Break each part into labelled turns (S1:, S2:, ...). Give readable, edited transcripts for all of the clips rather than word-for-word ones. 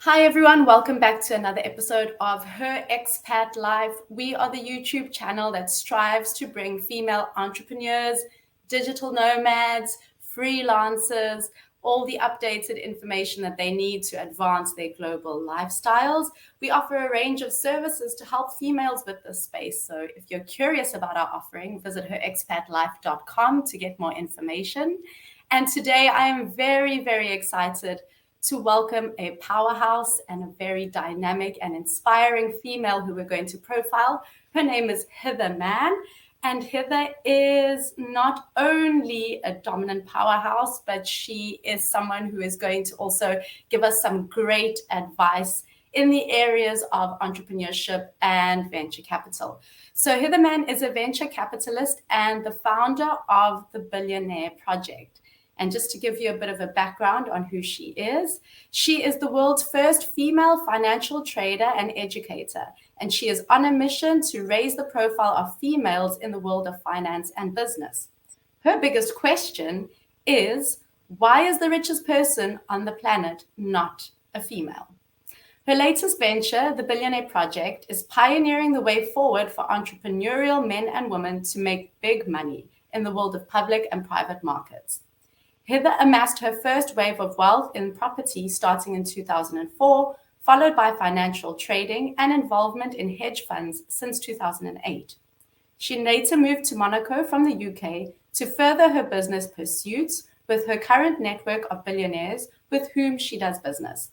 S1: Hi everyone, welcome back to another episode of Her Expat Life. We are the YouTube channel that strives to bring female entrepreneurs, digital nomads, freelancers, all the updated information that they need to advance their global lifestyles. We offer a range of services to help females with this space. So if you're curious about our offering, visit herexpatlife.com to get more information. And today I am very, very excited to welcome a powerhouse and a very dynamic and inspiring female who we're going to profile. Her name is Hither Mann, and Hither is not only a dominant powerhouse, but she is someone who is going to also give us some great advice in the areas of entrepreneurship and venture capital. So Hither Mann is a venture capitalist and the founder of the Billionaire Project. And just to give you a bit of a background on who she is the world's first female financial trader and educator. And she is on a mission to raise the profile of females in the world of finance and business. Her biggest question is, why is the richest person on the planet not a female? Her latest venture, the Billionaire Project, is pioneering the way forward for entrepreneurial men and women to make big money in the world of public and private markets. Hither amassed her first wave of wealth in property starting in 2004, followed by financial trading and involvement in hedge funds since 2008. She later moved to Monaco from the UK to further her business pursuits with her current network of billionaires with whom she does business.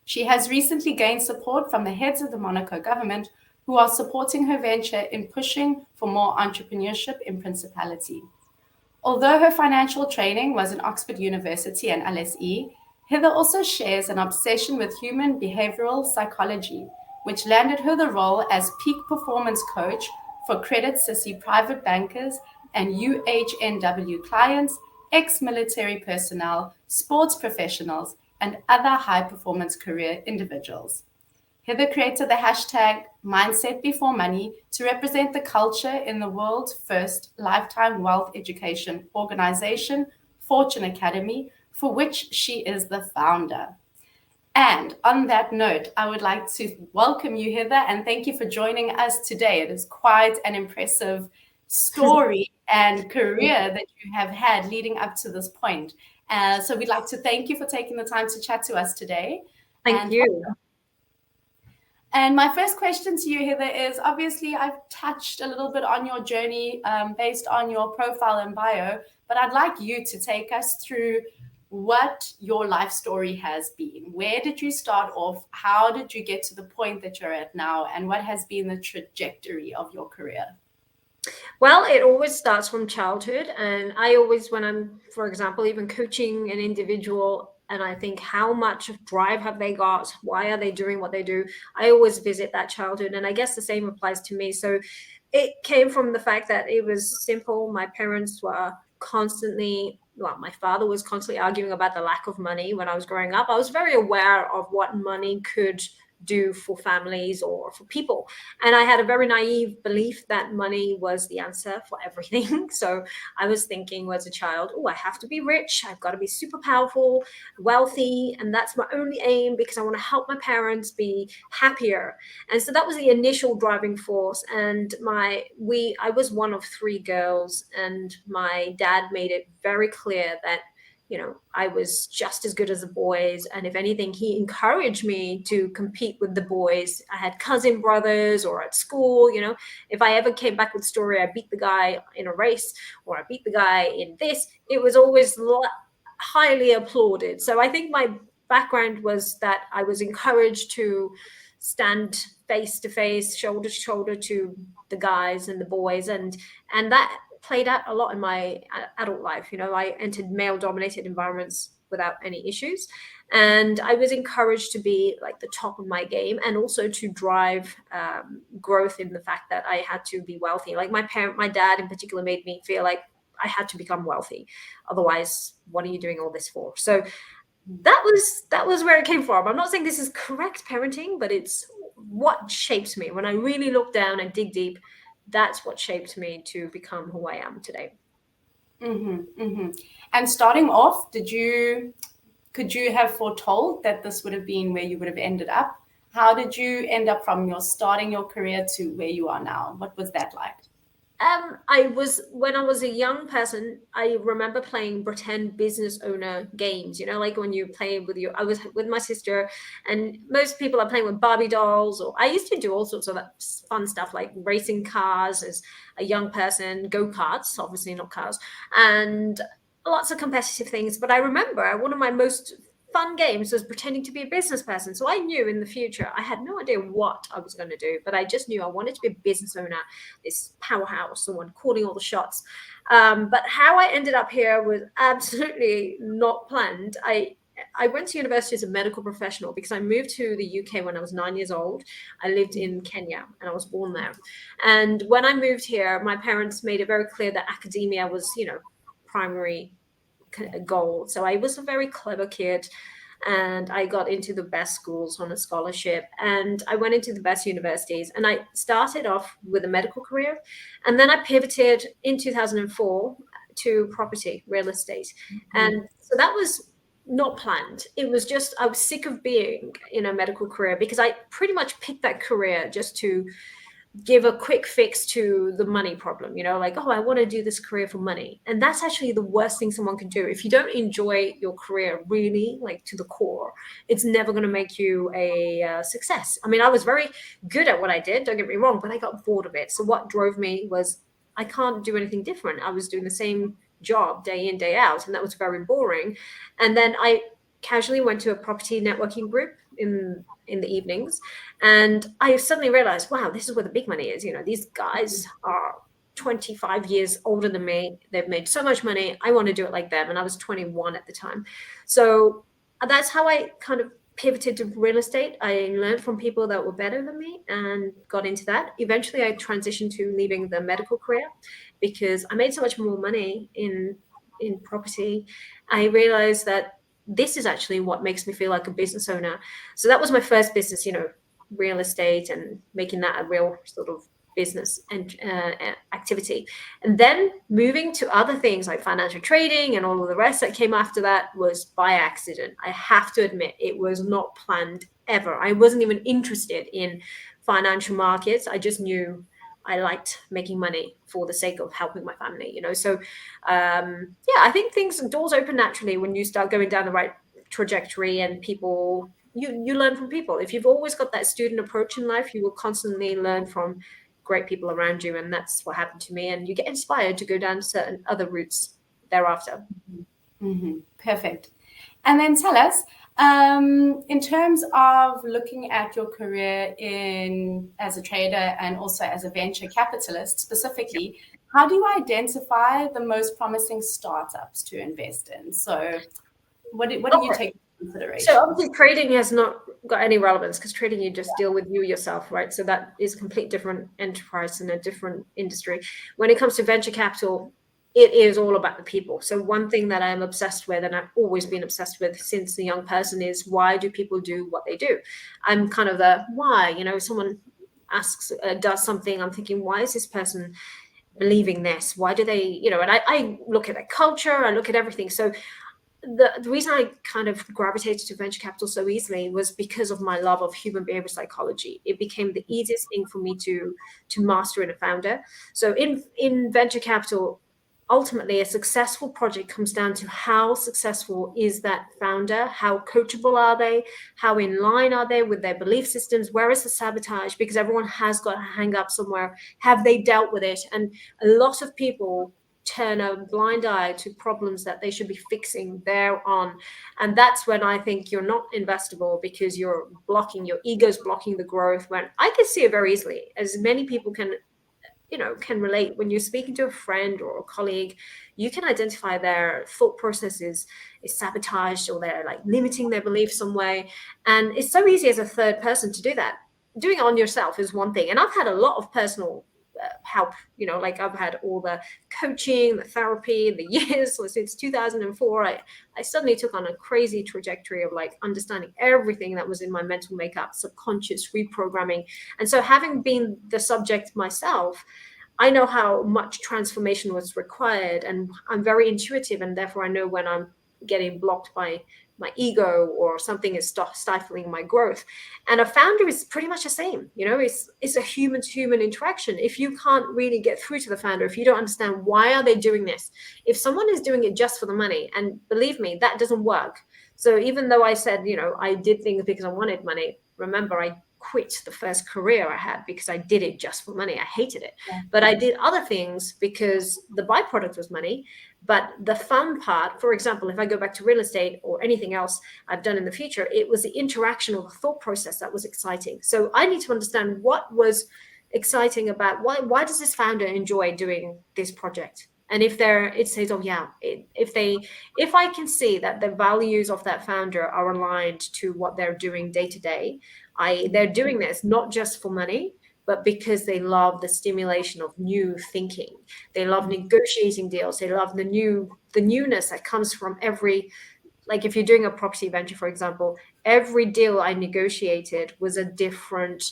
S1: She has recently gained support from the heads of the Monaco government who are supporting her venture in pushing for more entrepreneurship in Principality. Although her financial training was in Oxford University and LSE, Hither also shares an obsession with human behavioral psychology, which landed her the role as peak performance coach for Credit Suisse private bankers and UHNW clients, ex-military personnel, sports professionals, and other high-performance career individuals. Hither created the hashtag Mindset Before Money to represent the culture in the world's first lifetime wealth education organization, Fortune Academy, for which she is the founder. And on that note, I would like to welcome you, Hither, and thank you for joining us today. It is quite an impressive story and career that you have had leading up to this point. So we'd like to thank you for taking the time to chat to us today.
S2: Thank you.
S1: And my first question to you, Hither, is obviously I've touched a little bit on your journey based on your profile and bio, but I'd like you to take us through what your life story has been. Where did you start off? How did you get to the point that you're at now? And what has been the trajectory of your career?
S2: Well, it always starts from childhood. And I always, when I'm, for example, even coaching an individual, and I think how much drive have they got? Why are they doing what they do? I always visit that childhood. And I guess the same applies to me. So it came from the fact that it was simple. My parents were constantly, well, my father was constantly arguing about the lack of money when I was growing up. I was very aware of what money could do for families or for people. And I had a very naive belief that money was the answer for everything. So I was thinking as a child, oh, I have to be rich. I've got to be super powerful, wealthy. And that's my only aim because I want to help my parents be happier. And so that was the initial driving force. And I was one of three girls, and my dad made it very clear that I was just as good as the boys. And if anything, he encouraged me to compete with the boys. I had cousin brothers, or at school, if I ever came back with a story, I beat the guy in a race, or I beat the guy in this, it was always highly applauded. So I think my background was that I was encouraged to stand face to face, shoulder to shoulder to the guys and the boys. And that played out a lot in my adult life. I entered male-dominated environments without any issues, and I was encouraged to be like the top of my game, and also to drive growth in the fact that I had to be wealthy. Like my dad in particular, made me feel like I had to become wealthy. Otherwise, what are you doing all this for? So that was where it came from. I'm not saying this is correct parenting, but it's what shapes me. When I really look down and dig deep, that's what shaped me to become who I am today.
S1: And starting off, did you Could you have foretold that this would have been where you would have ended up? How did you end up from your starting your career to where you are now? What was that like?
S2: When I was a young person, I remember playing pretend business owner games, like when you play with I was with my sister, and most people are playing with Barbie dolls, or I used to do all sorts of that fun stuff like racing cars as a young person, go-karts, obviously not cars, and lots of competitive things. But I remember one of my most fun games was pretending to be a business person. So I knew in the future, I had no idea what I was going to do, but I just knew I wanted to be a business owner, this powerhouse, someone calling all the shots. But how I ended up here was absolutely not planned. I went to university as a medical professional because I moved to the UK when I was 9 years old. I lived in Kenya and I was born there. And when I moved here, my parents made it very clear that academia was, primary goal. So I was a very clever kid, and I got into the best schools on a scholarship, and I went into the best universities, and I started off with a medical career, and then I pivoted in 2004 to property, real estate. And so that was not planned. It was just, I was sick of being in a medical career because I pretty much picked that career just to give a quick fix to the money problem, like, oh, I want to do this career for money. And that's actually the worst thing someone can do. If you don't enjoy your career really, like to the core, it's never going to make you a success. I mean, I was very good at what I did, don't get me wrong, but I got bored of it. So what drove me was I can't do anything different. I was doing the same job day in, day out, and that was very boring. And then I casually went to a property networking group in the evenings, and I suddenly realized, wow, this is where the big money is. These guys are 25 years older than me. They've made so much money. I want to do it like them. And I was 21 at the time. So that's how I kind of pivoted to real estate. I learned from people that were better than me and got into that. Eventually I transitioned to leaving the medical career because I made so much more money in property. I realized that this is actually what makes me feel like a business owner. So that was my first business, real estate, and making that a real sort of business and activity. And then moving to other things like financial trading and all of the rest that came after that was by accident. I have to admit, it was not planned ever. I wasn't even interested in financial markets. I just knew I liked making money for the sake of helping my family, So, I think doors open naturally when you start going down the right trajectory, and people, you learn from people. If you've always got that student approach in life, you will constantly learn from great people around you. And that's what happened to me. And you get inspired to go down certain other routes thereafter.
S1: Perfect. And then tell us, in terms of looking at your career as a trader and also as a venture capitalist specifically, how do you identify the most promising startups to invest in? So what do you take into consideration?
S2: So obviously trading has not got any relevance because trading, you just deal with you yourself, right? So that is a complete different enterprise and a different industry. When it comes to venture capital, it is all about the people. So one thing that I'm obsessed with, and I've always been obsessed with since a young person, is why do people do what they do? I'm kind of the why, someone asks, does something, I'm thinking, why is this person believing this? Why do they, and I look at their culture, I look at everything. So the reason I kind of gravitated to venture capital so easily was because of my love of human behavior psychology. It became the easiest thing for me to master in a founder. So in venture capital, ultimately a successful project comes down to how successful is that founder, how coachable are they, how in line are they with their belief systems, where is the sabotage, because everyone has got a hang up somewhere, have they dealt with it? And a lot of people turn a blind eye to problems that they should be fixing thereon. And that's when I think you're not investable, because your ego's blocking the growth. When I can see it very easily, as many people can relate. When you're speaking to a friend or a colleague, you can identify their thought process is sabotaged, or they're like limiting their beliefs some way. And it's so easy as a third person to do that. Doing it on yourself is one thing. And I've had a lot of personal help, like I've had all the coaching, the therapy, the years. So since 2004, I suddenly took on a crazy trajectory of like understanding everything that was in my mental makeup, subconscious reprogramming. And so having been the subject myself, I know how much transformation was required, and I'm very intuitive, and therefore I know when I'm getting blocked by my ego or something is stifling my growth. And a founder is pretty much the same. It's a human to human interaction. If you can't really get through to the founder, if you don't understand why are they doing this, if someone is doing it just for the money, and believe me, that doesn't work. So even though I said, I did things because I wanted money, remember, I quit the first career I had because I did it just for money. I hated it.
S1: Yeah.
S2: But I did other things because the byproduct was money. But the fun part, for example, if I go back to real estate or anything else I've done in the future, it was the interaction or the thought process that was exciting. So I need to understand what was exciting about why does this founder enjoy doing this project? And if it says, oh yeah, if I can see that the values of that founder are aligned to what they're doing day to day, they're doing this not just for money, but because they love the stimulation of new thinking. They love negotiating deals. They love the newness that comes from every, like if you're doing a property venture, for example, every deal I negotiated was a different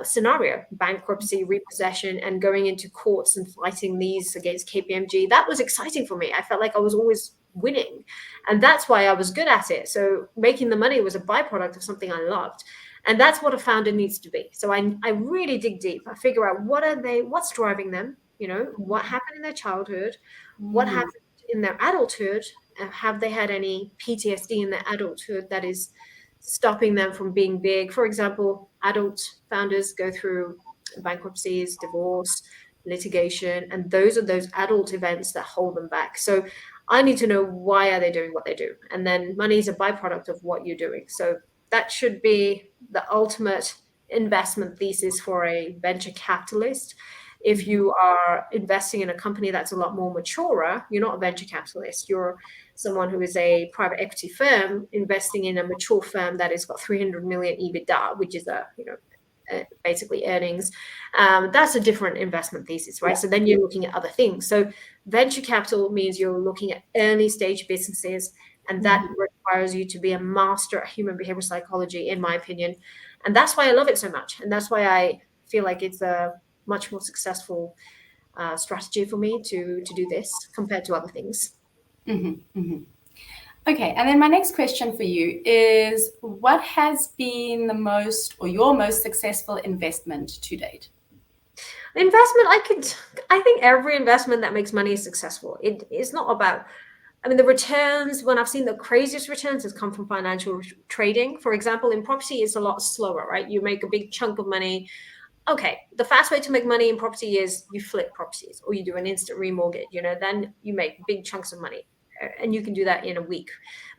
S2: scenario: bankruptcy, repossession, and going into courts and fighting these against KPMG. That was exciting for me. I felt like I was always winning, and that's why I was good at it. So making the money was a byproduct of something I loved, and that's what a founder needs to be. So I really dig deep. I figure out what's driving them, what happened in their childhood, what happened in their adulthood. Have they had any PTSD in their adulthood that is stopping them from being big? For example, adult founders go through bankruptcies, divorce, litigation, and those are those adult events that hold them back. So I need to know, why are they doing what they do? And then money is a byproduct of what you're doing. So that should be the ultimate investment thesis for a venture capitalist. If you are investing in a company that's a lot more mature, you're not a venture capitalist. You're someone who is a private equity firm investing in a mature firm that has got 300 million EBITDA, which is basically earnings. That's a different investment thesis, right? Yeah. So then you're looking at other things. So venture capital means you're looking at early stage businesses, and that requires you to be a master at human behavioral psychology, in my opinion. And that's why I love it so much. And that's why I feel like it's a much more successful strategy for me to do this compared to other things.
S1: Okay, and then my next question for you is, what has been the most or your most successful investment to date?
S2: Investment, I think every investment that makes money is successful. It's not about, the returns, when I've seen the craziest returns, has come from financial trading. For example, in property, it's a lot slower, right? You make a big chunk of money. Okay, the fast way to make money in property is you flip properties or you do an instant remortgage, then you make big chunks of money, and you can do that in a week.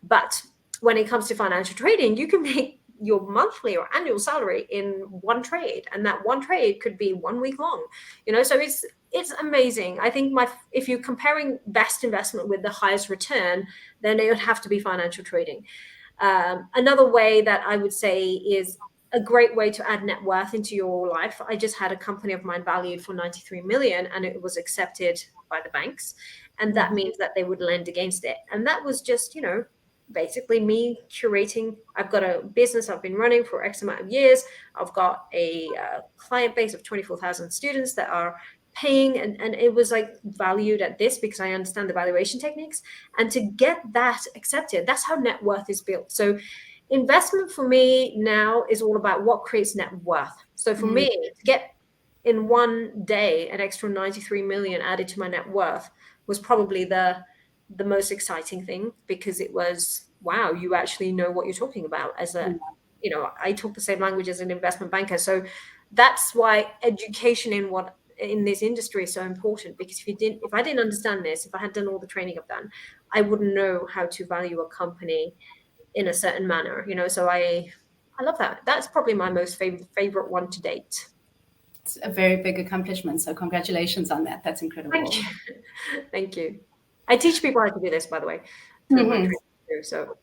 S2: But when it comes to financial trading, you can make your monthly or annual salary in one trade, and that one trade could be 1 week long, so it's amazing. I think if you're comparing best investment with the highest return, then it would have to be financial trading. Another way that I would say is a great way to add net worth into your life. I just had a company of mine valued for 93 million, and it was accepted by the banks. And that means that they would lend against it. And that was just, basically me curating. I've got a business I've been running for X amount of years. I've got a client base of 24,000 students that are paying, and it was like valued at this because I understand the valuation techniques. And to get that accepted, that's how net worth is built. So investment for me now is all about what creates net worth. So for me, to get in one day an extra 93 million added to my net worth was probably the most exciting thing, because it was, wow, you actually know what you're talking about. As a, I talk the same language as an investment banker. So that's why education in this industry is so important, because if I didn't understand this, if I had done all the training I've done, I wouldn't know how to value a company in a certain manner, so I love that. That's probably my most favorite one to date.
S1: It's a very big accomplishment, so congratulations on that. That's incredible.
S2: Thank you. I teach people how to do this, by the way, so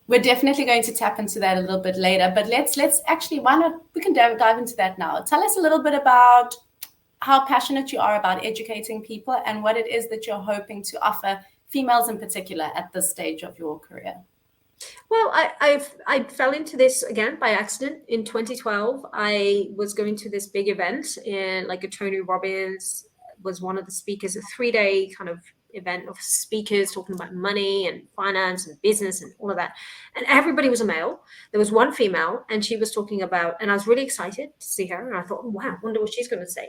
S1: we're definitely going to tap into that a little bit later, but let's actually, why not, we can dive into that now. Tell us a little bit about how passionate you are about educating people and what it is that you're hoping to offer females in particular at this stage of your career.
S2: Well, I fell into this again by accident in 2012. I was going to this big event in, like, a Tony Robbins was one of the speakers, a 3-day kind of event of speakers talking about money and finance and business and all of that. And everybody was a male. There was one female, and she was talking about, and I was really excited to see her. And I thought, wow, I wonder what she's going to say.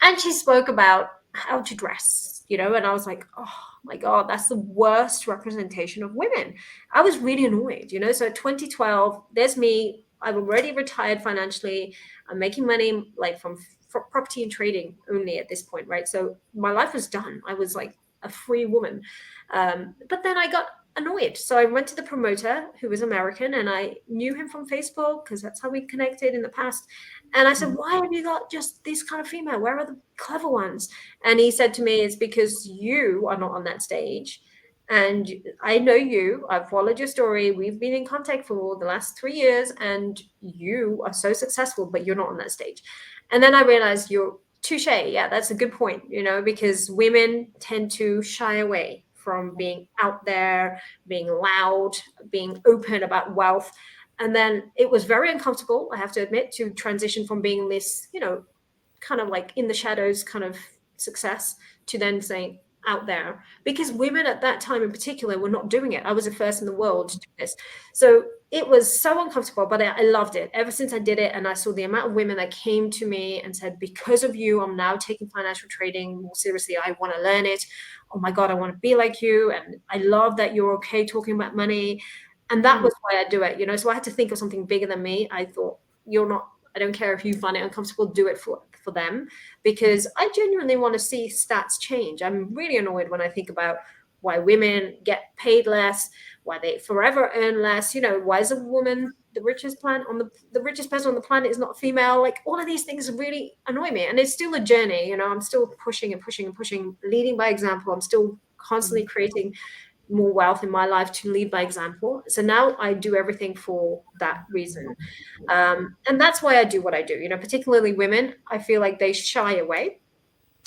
S2: And she spoke about how to dress, and I was like, oh my God, that's the worst representation of women. I was really annoyed, So 2012, there's me. I've already retired financially. I'm making money like from property and trading only at this point, right? So my life was done. I was like a free woman. But then I got annoyed. So I went to the promoter, who was American, and I knew him from Facebook because that's how we connected in the past. And I said, why have you got just this kind of female? Where are the clever ones? And he said to me, it's because you are not on that stage. And I know you. I've followed your story. We've been in contact for the last 3 years, and you are so successful, but you're not on that stage. And then I realized you're touche. Yeah, that's a good point, because women tend to shy away from being out there, being loud, being open about wealth. And then it was very uncomfortable, I have to admit, to transition from being this, kind of like in the shadows kind of success to then saying out there, because women at that time in particular were not doing it. I was the first in the world to do this. So it was so uncomfortable, but I loved it ever since I did it. And I saw the amount of women that came to me and said, because of you, I'm now taking financial trading more seriously. I want to learn it. Oh my God, I want to be like you. And I love that you're okay talking about money. And that was why I do it, So I had to think of something bigger than me. I thought, I don't care if you find it uncomfortable, do it for them, because I genuinely want to see stats change. I'm really annoyed when I think about why women get paid less, why they forever earn less. Why is a woman the richest person on the planet is not female? Like, all of these things really annoy me, and it's still a journey. I'm still pushing and pushing and pushing, leading by example. I'm still constantly creating more wealth in my life to lead by example. So now I do everything for that reason. And that's why I do what I do. Particularly women, I feel like they shy away.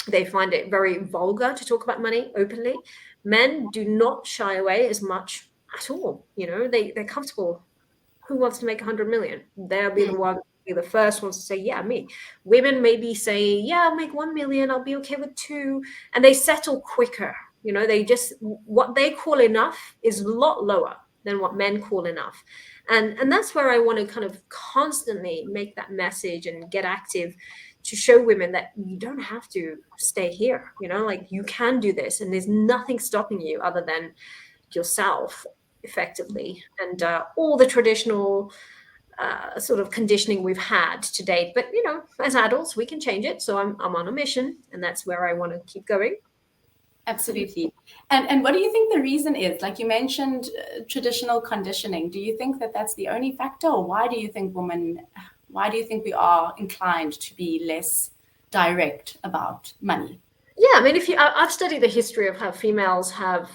S2: They find it very vulgar to talk about money openly. Men do not shy away as much at all. They're comfortable. Who wants to make 100 million? They'll be the one, be the first ones to say, yeah, me. Women maybe say, yeah, I'll make 1 million. I'll be okay with 2. And they settle quicker. They just, what they call enough is a lot lower than what men call enough. And that's where I want to kind of constantly make that message and get active to show women that you don't have to stay here, like you can do this, and there's nothing stopping you other than yourself, effectively, and all the traditional sort of conditioning we've had to date. But as adults, we can change it. So I'm on a mission, and that's where I want to keep going.
S1: Absolutely. And what do you think the reason is? Like you mentioned, traditional conditioning. Do you think that that's the only factor, or why do you think we are inclined to be less direct about money?
S2: Yeah, I mean, I've studied the history of how females have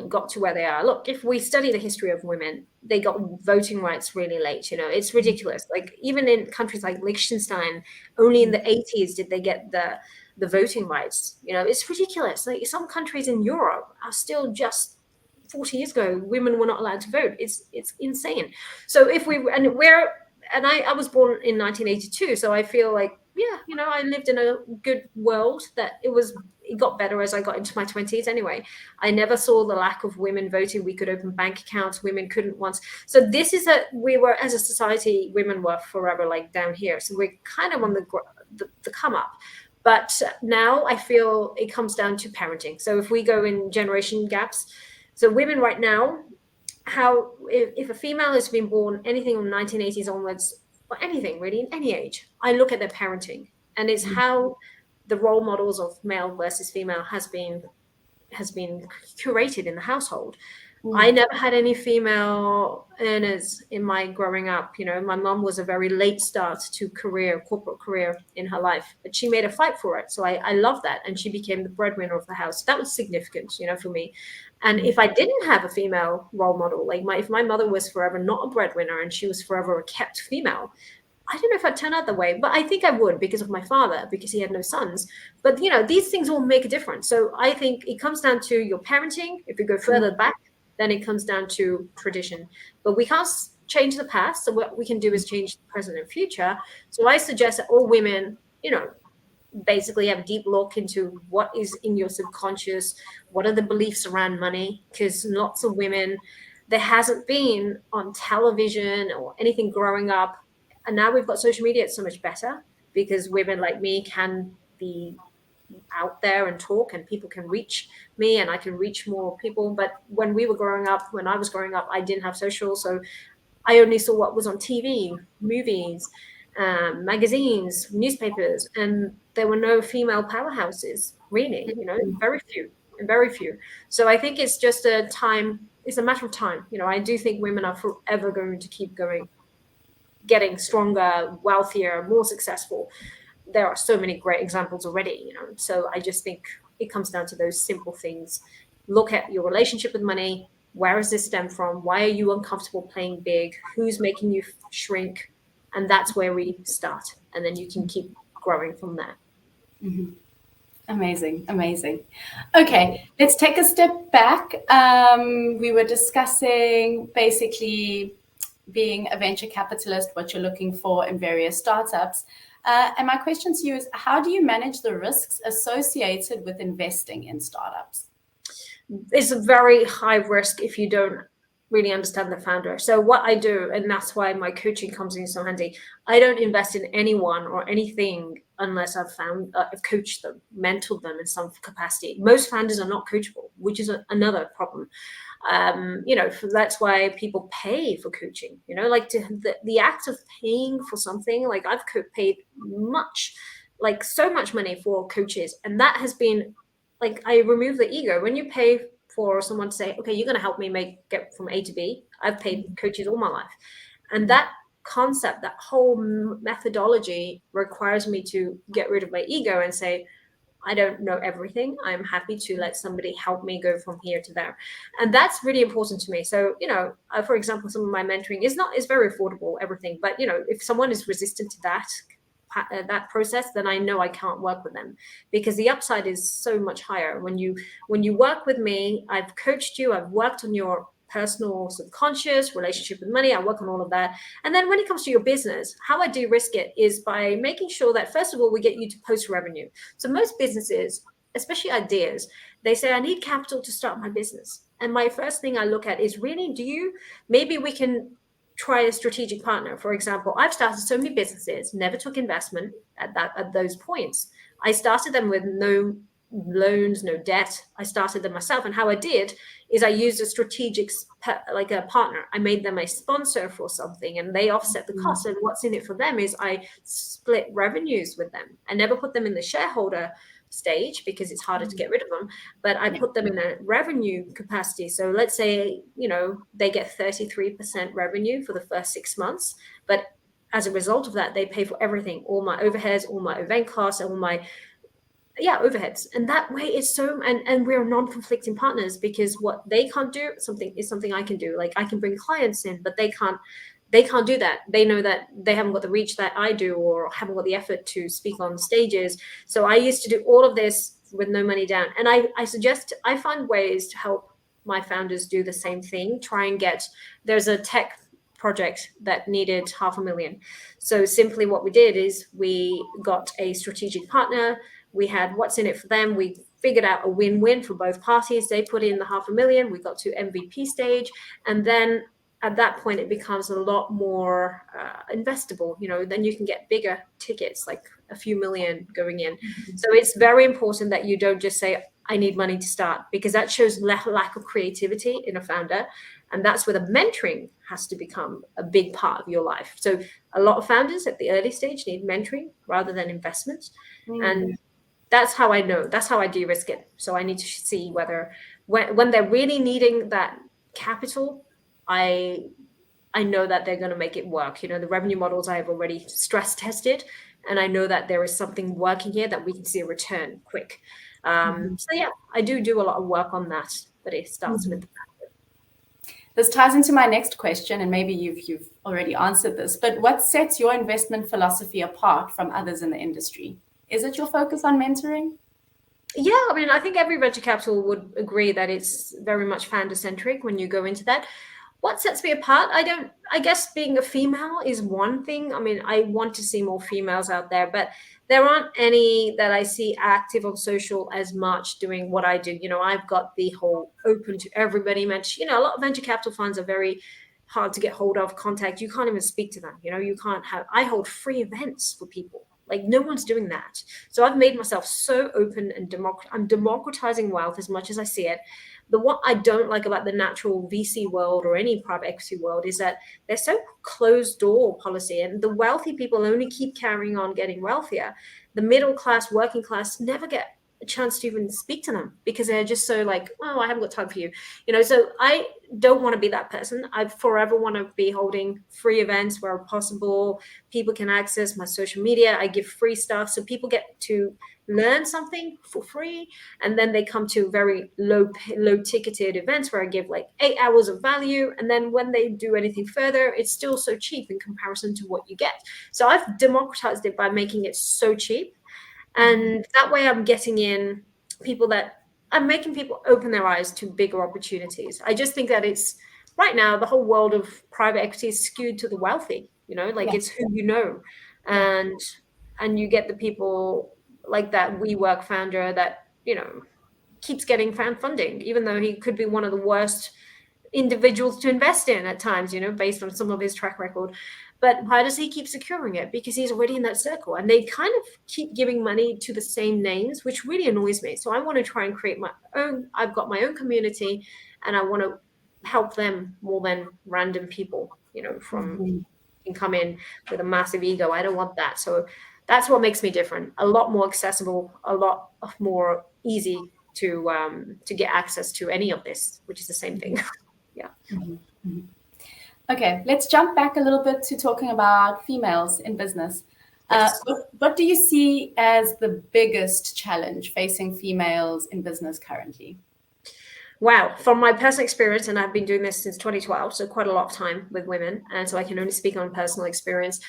S2: got to where they are. Look, if we study the history of women, they got voting rights really late. It's ridiculous. Like, even in countries like Liechtenstein, only in the 80s did they get the voting rights. It's ridiculous. Like, some countries in Europe are still just 40 years ago, women were not allowed to vote. It's insane. So I was born in 1982, so I feel like, yeah, I lived in a good world that it got better as I got into my 20s anyway. I never saw the lack of women voting. We could open bank accounts, women couldn't once. So this is we were, as a society, women were forever like down here. So we're kind of on the come up. But now I feel it comes down to parenting. So if we go in generation gaps, so women right now, if a female has been born anything from 1980s onwards, or anything really, in any age, I look at their parenting, and it's how the role models of male versus female has been curated in the household. I never had any female earners in my growing up. My mom was a very late start to corporate career in her life, but she made a fight for it. So I love that. And she became the breadwinner of the house. That was significant, for me. And if I didn't have a female role model, like if my mother was forever not a breadwinner and she was forever a kept female, I don't know if I'd turn out that way, but I think I would, because of my father, because he had no sons. But, these things all make a difference. So I think it comes down to your parenting. If you go further back, then it comes down to tradition. But we can't change the past. So what we can do is change the present and future. So I suggest that all women, basically have a deep look into what is in your subconscious, what are the beliefs around money, because lots of women, there hasn't been on television or anything growing up, and now we've got social media. It's so much better because women like me can be out there and talk, and people can reach me and I can reach more people. But when we were growing up, when I was growing up, I didn't have social, so I only saw what was on TV, movies, magazines, newspapers, and there were no female powerhouses, really, very few, and very few. So I think it's just a time, it's a matter of time. I do think women are forever going to keep going, getting stronger, wealthier, more successful. There are so many great examples already. So I just think it comes down to those simple things. Look at your relationship with money. Where does this stem from? Why are you uncomfortable playing big? Who's making you shrink? And that's where we start. And then you can keep growing from there.
S1: Mm-hmm. Amazing. Okay, let's take a step back. We were discussing basically being a venture capitalist, what you're looking for in various startups. And my question to you is, how do you manage the risks associated with investing in startups?
S2: It's a very high risk if you don't really understand the founder. So what I do, and that's why my coaching comes in so handy, I don't invest in anyone or anything unless I've coached them, mentored them in some capacity. Most founders are not coachable, which is another problem. That's why people pay for coaching. Like the act of paying for something, like I've paid so much money for coaches, and that has been like, I remove the ego. When you pay for someone to say, okay, you're going to help me get from A to B. I've paid coaches all my life. And that concept, that whole methodology requires me to get rid of my ego and say, I don't know everything. I'm happy to let somebody help me go from here to there. And that's really important to me. So, for example, some of my mentoring is very affordable, everything. But, if someone is resistant to that process, then I know I can't work with them, because the upside is so much higher. When you work with me, I've coached you, I've worked on your personal subconscious relationship with money, I work on all of that. And then when it comes to your business, how I de-risk it is by making sure that, first of all, we get you to post revenue. So most businesses, especially ideas, they say, I need capital to start my business. And my first thing I look at is, really, maybe we can try a strategic partner. For example, I've started so many businesses, never took investment at those points. I started them with no loans, no debt. I started them myself. And how I did is I used a strategic, like a partner. I made them a sponsor for something, and they offset the cost. And what's in it for them is I split revenues with them. I never put them in the shareholder stage because it's harder to get rid of them, but I put them in a revenue capacity. So let's say, they get 33% revenue for the first 6 months, but as a result of that, they pay for everything, all my overheads, all my event costs, all my overheads. And that way it's so, and we're non-conflicting partners, because what they can't do is something I can do. Like, I can bring clients in, but they can't do that. They know that they haven't got the reach that I do, or haven't got the effort to speak on stages. So I used to do all of this with no money down. And I find ways to help my founders do the same thing. There's a tech project that needed $500,000. So simply what we did is we got a strategic partner. We had what's in it for them. We figured out a win-win for both parties. They put in the $500,000. We got to MVP stage. And then at that point, it becomes a lot more investable. Then you can get bigger tickets, like a few million going in. Mm-hmm. So it's very important that you don't just say, I need money to start, because that shows lack of creativity in a founder. And that's where the mentoring has to become a big part of your life. So a lot of founders at the early stage need mentoring rather than investment. Mm-hmm. And that's how I know. That's how I de-risk it. So I need to see whether when they're really needing that capital, I know that they're going to make it work. The revenue models I have already stress tested, and I know that there is something working here that we can see a return quick. So yeah, I do a lot of work on that, but it starts with.
S1: This ties into my next question, and maybe you've already answered this, but what sets your investment philosophy apart from others in the industry? Is it your focus on mentoring?
S2: Yeah, I mean, I think every venture capital would agree that it's very much founder-centric when you go into that. what sets me apart, I guess being a female is one thing. I mean, I want to see more females out there, but there aren't any that I see active on social as much doing what I do. I've got the whole open to everybody a lot of venture capital funds are very hard to get hold of, contact. You can't even speak to them. You can't have, I hold free events for people. Like, no one's doing that. So I've made myself so open and I'm democratizing wealth as much as I see it. What I don't like about the natural VC world or any private equity world is that they're so closed door policy, and the wealthy people only keep carrying on getting wealthier. The middle class, working class never get a chance to even speak to them because they're just so like, oh, I haven't got time for you. So I don't want to be that person. I forever want to be holding free events where possible. People can access my social media. I give free stuff so people get to learn something for free, and then they come to very low ticketed events where I give like 8 hours of value, and then when they do anything further, it's still so cheap in comparison to what you get. So I've democratized it by making it so cheap, and that way I'm getting in people that I'm making people open their eyes to bigger opportunities. I just think that it's right now the whole world of private equity is skewed to the wealthy, it's who and you get the people like that WeWork founder that keeps getting fan funding, even though he could be one of the worst individuals to invest in at times, based on some of his track record. But why does he keep securing it? Because he's already in that circle, and they kind of keep giving money to the same names, which really annoys me. So I want to try and create my own. I've got my own community, and I want to help them more than random people, from can come in with a massive ego. I don't want that. So that's what makes me different. A lot more accessible, a lot more easy to get access to any of this, which is the same thing. Yeah.
S1: Okay, let's jump back a little bit to talking about females in business.
S2: Yes.
S1: What do you see as the biggest challenge facing females in business currently?
S2: Wow. From my personal experience, and I've been doing this since 2012, so quite a lot of time with women, and so I can only speak on personal experience.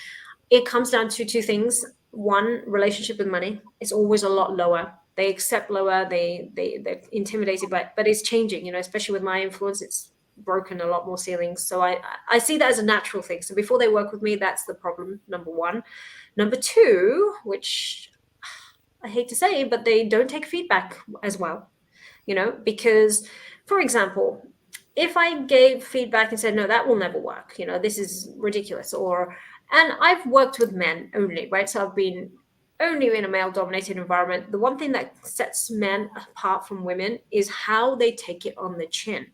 S2: It comes down to two things. One, relationship with money is always a lot lower. They accept lower, they're intimidated by it, but it's changing, especially with my influence, it's broken a lot more ceilings. So I see that as a natural thing. So before they work with me, that's the problem, number one. Number two, which I hate to say, but they don't take feedback as well, because, for example, if I gave feedback and said, no, that will never work, this is ridiculous, and I've worked with men only, right? So I've been only in a male-dominated environment. The one thing that sets men apart from women is how they take it on the chin.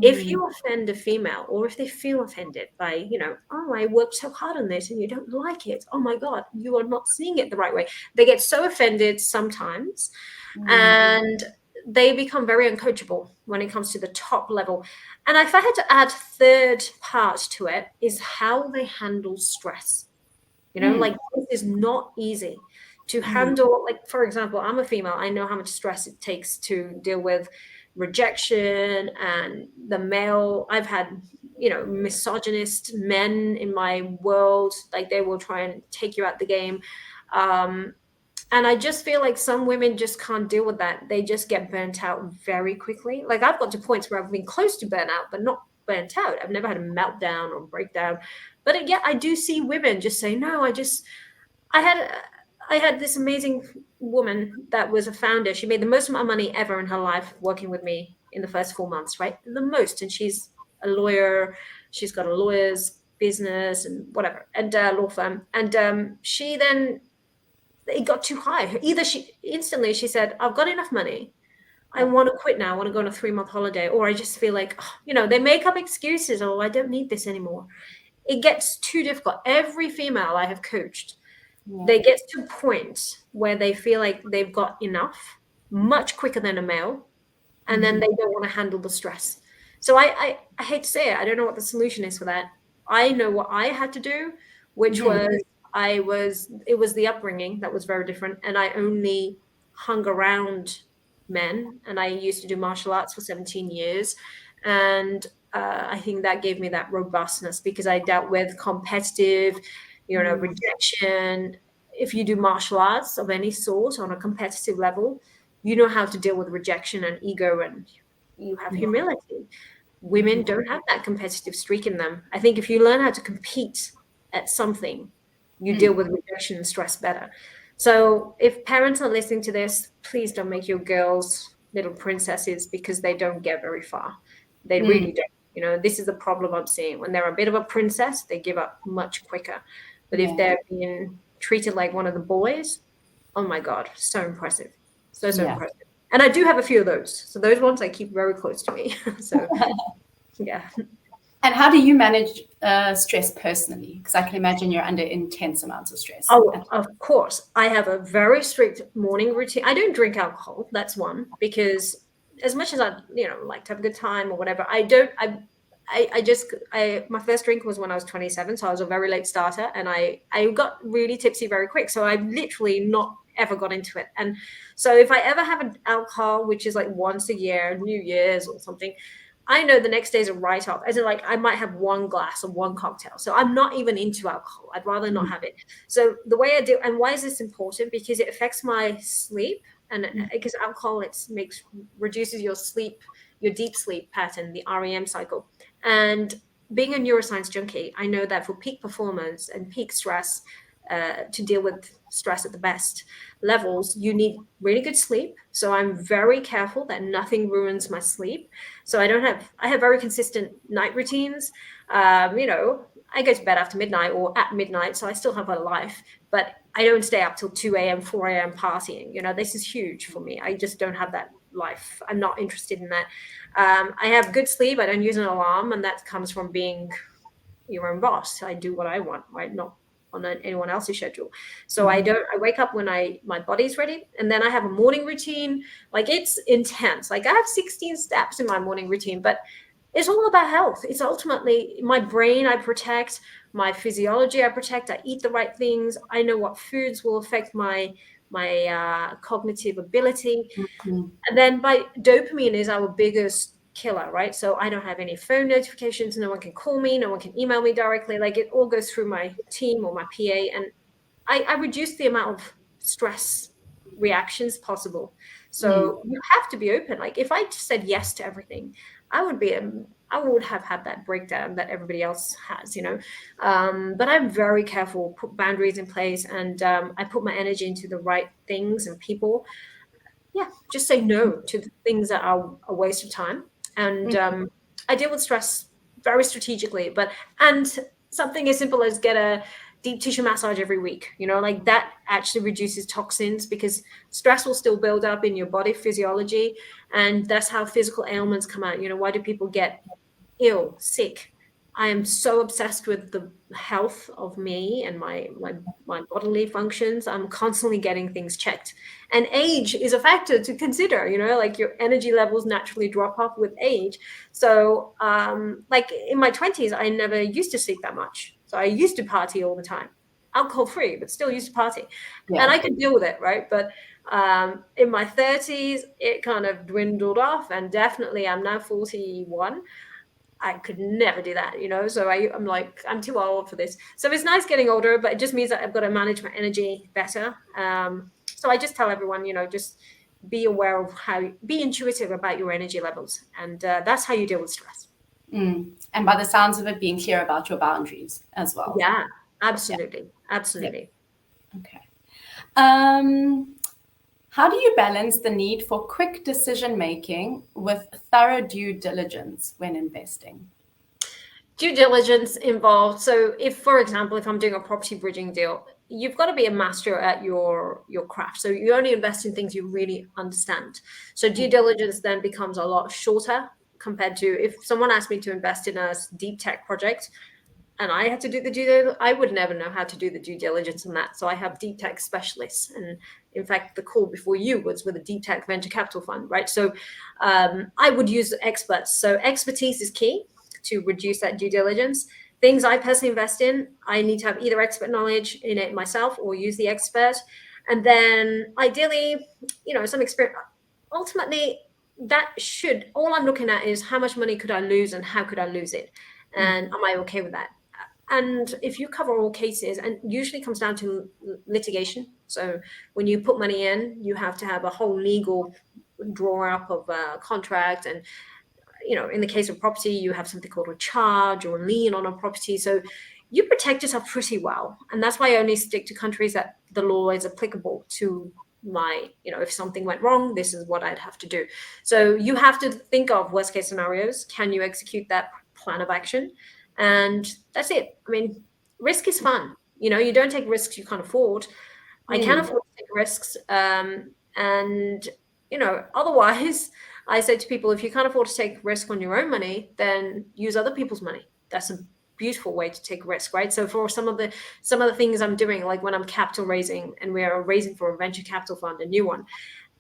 S2: If you offend a female, or if they feel offended by, oh, I worked so hard on this and you don't like it. Oh my God, you are not seeing it the right way. They get so offended sometimes, and they become very uncoachable when it comes to the top level. And if I had to add third part to it, is how they handle stress. Like, this is not easy to handle. Like, for example, I'm a female. I know how much stress it takes to deal with rejection and the male. I've had, misogynist men in my world. Like, they will try and take you out the game. And I just feel like some women just can't deal with that. They just get burnt out very quickly. Like, I've got to points where I've been close to burnout, but not burnt out. I've never had a meltdown or breakdown. But yet I do see women just say, no, I had this amazing woman that was a founder. She made the most amount of money ever in her life working with me in the first 4 months, right? The most. And she's a lawyer. She's got a lawyer's business and whatever, and a law firm. And she then, it got too high. She said, I've got enough money. I want to quit now. I want to go on a 3-month holiday. Or I just feel like, they make up excuses. Oh, I don't need this anymore. It gets too difficult. Every female I have coached, they get to a point where they feel like they've got enough much quicker than a male. And then they don't want to handle the stress. So I hate to say it. I don't know what the solution is for that. I know what I had to do, which was, it was the upbringing that was very different. And I only hung around men, and I used to do martial arts for 17 years. And I think that gave me that robustness because I dealt with competitive, rejection. If you do martial arts of any sort on a competitive level, you know how to deal with rejection and ego, and you have humility. Women don't have that competitive streak in them. I think if you learn how to compete at something, you deal with rejection and stress better. So if parents are listening to this, please don't make your girls little princesses, because they don't get very far. They really don't. You know, this is the problem I'm seeing. When they're a bit of a princess, they give up much quicker. But if
S1: Yeah.
S2: they're being treated like one of the boys, oh my God, so impressive. So
S1: Yeah.
S2: impressive. And I do have a few of those. So those ones I keep very close to me. So yeah.
S1: And how do you manage stress personally? Because I can imagine you're under intense amounts of stress.
S2: Oh, of course. I have a very strict morning routine. I don't drink alcohol. That's one, because as much as I, like to have a good time or whatever, I don't. My first drink was when I was 27, so I was a very late starter, and I got really tipsy very quick. So I literally not ever got into it. And so if I ever have an alcohol, which is like once a year, New Year's or something, I know the next day's a write-off. As in, like, I might have one glass or one cocktail. So I'm not even into alcohol. I'd rather not have it. So the way I do, and why is this important? Because it affects my sleep, and because alcohol reduces your sleep, your deep sleep pattern, the REM cycle. And being a neuroscience junkie, I know that for peak performance and peak stress, to deal with stress at the best levels, you need really good sleep. So I'm very careful that nothing ruins my sleep. So I have very consistent night routines. I go to bed after midnight or at midnight, so I still have a life, but I don't stay up till 2 a.m., 4 a.m. partying. This is huge for me. I just don't have that life. I'm not interested in that. I have good sleep. I don't use an alarm, and that comes from being your own boss. I do what I want, right? Not on anyone else's schedule. So I wake up when my body's ready, and then I have a morning routine. Like, it's intense. Like, I have 16 steps in my morning routine, but it's all about health. It's ultimately my brain I protect, my physiology I protect. I eat the right things. I know what foods will affect my cognitive ability. And then dopamine is our biggest killer, right? So I don't have any phone notifications. No one can call me. No one can email me directly. Like, it all goes through my team or my PA. And I reduce the amount of stress reactions possible. So you have to be open. Like, if I just said yes to everything, I would have had that breakdown that everybody else has, But I'm very careful, put boundaries in place, and I put my energy into the right things and people. Yeah, just say no to the things that are a waste of time. And I deal with stress very strategically, and something as simple as get a deep tissue massage every week, like that actually reduces toxins, because stress will still build up in your body physiology, and that's how physical ailments come out. Why do people get ill, sick? I am so obsessed with the health of me and my bodily functions. I'm constantly getting things checked. And age is a factor to consider, like your energy levels naturally drop off with age. So like in my 20s, I never used to sleep that much. So I used to party all the time, alcohol free, but still used to party.
S1: Yeah.
S2: And I could deal with it, right? But in my 30s, it kind of dwindled off. And definitely, I'm now 41. I could never do that, So I'm like, I'm too old for this. So it's nice getting older, but it just means that I've got to manage my energy better. So I just tell everyone, just be aware of be intuitive about your energy levels. And that's how you deal with stress.
S1: And by the sounds of it, being clear about your boundaries as well.
S2: Yeah, absolutely. Yeah. Absolutely.
S1: Yep. Okay. How do you balance the need for quick decision making with thorough due diligence when investing?
S2: Due diligence involved. So if, for example, if I'm doing a property bridging deal, you've got to be a master at your craft. So you only invest in things you really understand. So due diligence then becomes a lot shorter compared to if someone asked me to invest in a deep tech project and I had to do the due diligence, I would never know how to do the due diligence on that. So I have deep tech specialists. And in fact, the call before you was with a deep tech venture capital fund, right? So I would use experts. So expertise is key to reduce that due diligence. Things I personally invest in, I need to have either expert knowledge in it myself or use the expert. And then ideally, some experience. Ultimately, all I'm looking at is how much money could I lose and how could I lose it? And am I okay with that? And if you cover all cases, and usually comes down to litigation. So when you put money in, you have to have a whole legal draw up of a contract, and in the case of property, you have something called a charge or a lien on a property. So you protect yourself pretty well. And that's why I only stick to countries that the law is applicable to my, if something went wrong, this is what I'd have to do. So you have to think of worst case scenarios. Can you execute that plan of action? And that's it. I mean, risk is fun. You don't take risks you can't afford. I can afford to take risks. And, otherwise, I say to people, if you can't afford to take risk on your own money, then use other people's money. That's a beautiful way to take risk, right? So for some of the things I'm doing, like when I'm capital raising and we are raising for a venture capital fund, a new one,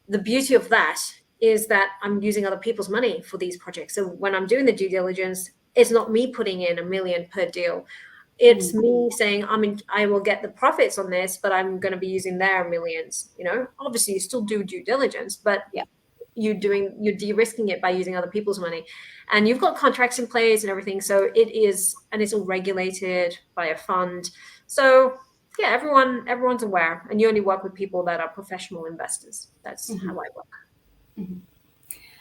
S2: the beauty of that is that I'm using other people's money for these projects. So when I'm doing the due diligence, it's not me putting in $1 million per deal. It's me saying, I will get the profits on this, but I'm going to be using their millions. Obviously you still do due diligence, but you're de-risking it by using other people's money, and you've got contracts in place and everything. So it's all regulated by a fund. So yeah, everyone's aware, and you only work with people that are professional investors. That's how I work.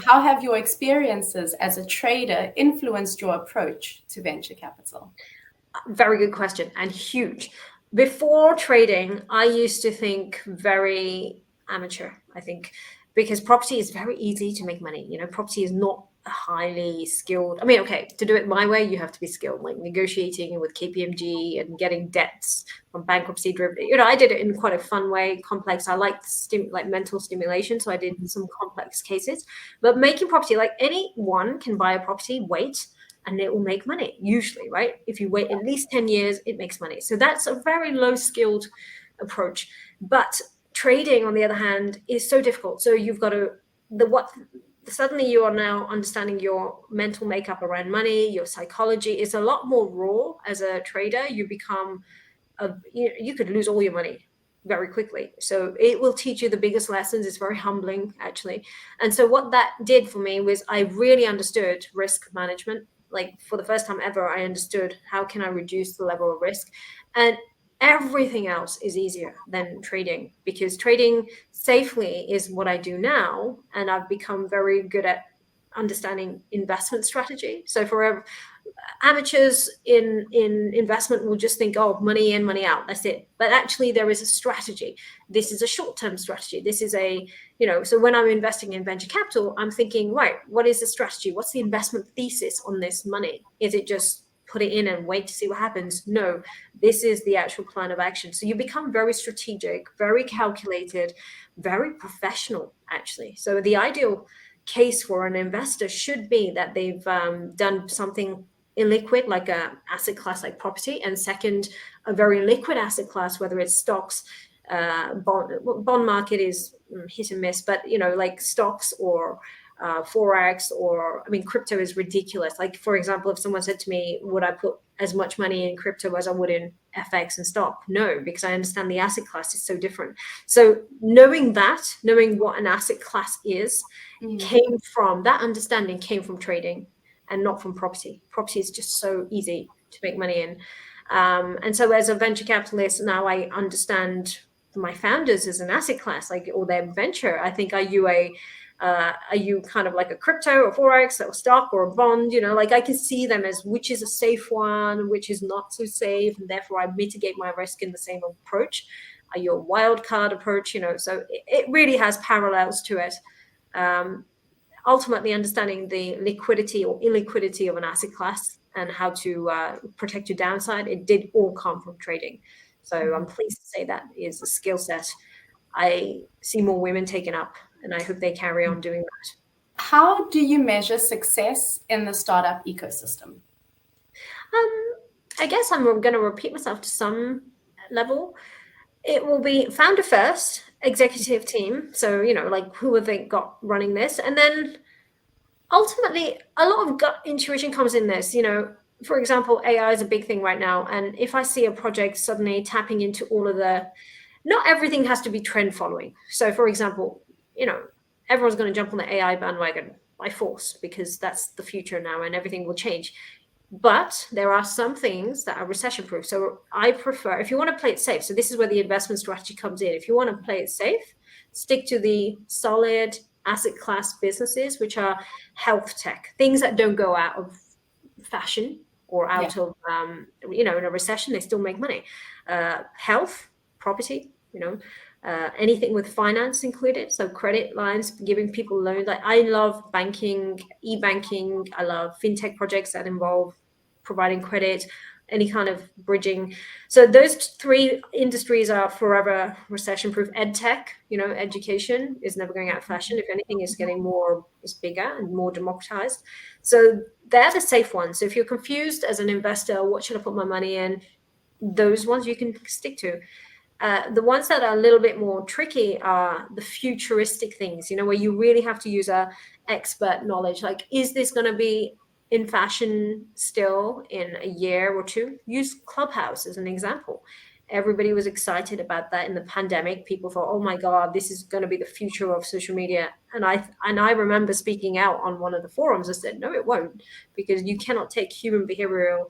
S1: How have your experiences as a trader influenced your approach to venture capital?
S2: Very good question, and huge. Before trading, I used to think very amateur, I think, because property is very easy to make money. Property is not highly skilled. I mean, okay, to do it my way, you have to be skilled, like negotiating with KPMG and getting debts from bankruptcy driven. I did it in quite a fun way, complex. I liked like mental stimulation, so I did some complex cases. But making property, like anyone can buy a property, wait, and it will make money, usually, right? If you wait at least 10 years, it makes money. So that's a very low skilled approach. But trading, on the other hand, is so difficult. So you've got to, suddenly you are now understanding your mental makeup around money, your psychology is a lot more raw. As a trader, you become, you could lose all your money very quickly. So it will teach you the biggest lessons. It's very humbling, actually. And so what that did for me was I really understood risk management. Like for the first time ever, I understood how can I reduce the level of risk, and everything else is easier than trading, because trading safely is what I do now. And I've become very good at understanding investment strategy. So for amateurs in investment will just think, oh, money in, money out, that's it. But actually there is a strategy. This is a short-term strategy. This is so when I'm investing in venture capital, I'm thinking, right, what is the strategy? What's the investment thesis on this money? Is it just put it in and wait to see what happens? No, this is the actual plan of action. So you become very strategic, very calculated, very professional, actually. So the ideal case for an investor should be that they've done something illiquid, like a asset class like property, and second, a very liquid asset class, whether it's stocks, bond market is hit and miss, but like stocks or forex, or crypto is ridiculous. Like, for example, if someone said to me, would I put as much money in crypto as I would in FX and stock? No, because I understand the asset class is so different. So knowing what an asset class is, understanding came from trading and not from property. Property is just so easy to make money in. And so as a venture capitalist, now I understand my founders as an asset class, or their venture. I think, are you kind of like a crypto or forex or stock or a bond? I can see them as which is a safe one, which is not so safe, and therefore I mitigate my risk in the same approach. Are you a wild card approach? So it really has parallels to it. Ultimately understanding the liquidity or illiquidity of an asset class and how to protect your downside, it did all come from trading. So I'm pleased to say that is a skill set I see more women taking up, and I hope they carry on doing that.
S1: How do you measure success in the startup ecosystem?
S2: I guess I'm going to repeat myself to some level. It will be founder first, executive team. So, like who have they got running this? And then ultimately, a lot of gut intuition comes in this. For example, AI is a big thing right now. And if I see a project suddenly tapping into all of not everything has to be trend following. So, for example, everyone's going to jump on the AI bandwagon by force, because that's the future now and everything will change. But there are some things that are recession proof. So I prefer, if you want to play it safe, so this is where the investment strategy comes in. If you want to play it safe, stick to the solid asset class businesses, which are health tech, things that don't go out of fashion or
S1: Yeah.
S2: out of, in a recession, they still make money. Health, property, anything with finance included. So credit lines, giving people loans. Like I love banking, e-banking. I love fintech projects that involve providing credit, any kind of bridging. So those three industries are forever recession proof. Ed tech, education is never going out of fashion. If anything, it's bigger and more democratized. So they're the safe ones. So if you're confused as an investor, what should I put my money in? Those ones you can stick to. The ones that are a little bit more tricky are the futuristic things, where you really have to use a expert knowledge. Like, is this going to be in fashion still in a year or two? Use Clubhouse as an example. Everybody was excited about that in the pandemic. People thought, "Oh my God, this is going to be the future of social media." And I remember speaking out on one of the forums. I said, "No, it won't, because you cannot take human behavioral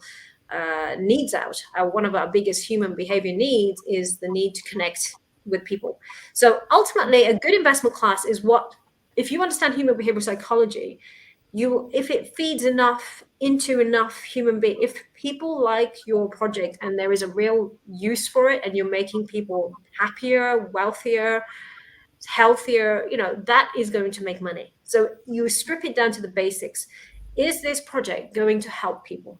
S2: needs out. One of our biggest human behavior needs is the need to connect with people. So ultimately, a good investment class is what, if you understand human behavioral psychology, if it feeds into enough human being, if people like your project and there is a real use for it, and you're making people happier, wealthier, healthier, that is going to make money. So you strip it down to the basics. Is this project going to help people?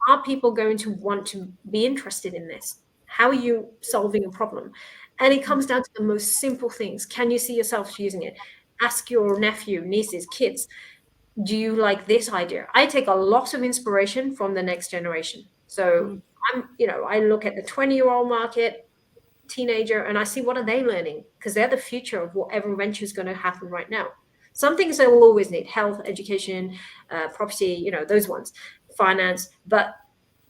S2: Are people going to want to be interested in this? How are you solving a problem? And it comes down to the most simple things. Can you see yourself using it? Ask your nephew, nieces, kids, do you like this idea? I take a lot of inspiration from the next generation. So I look at the 20-year-old market, teenager, and I see, what are they learning? Because they're the future of whatever venture is going to happen right now. Some things they will always need: health, education, property, those ones, finance. But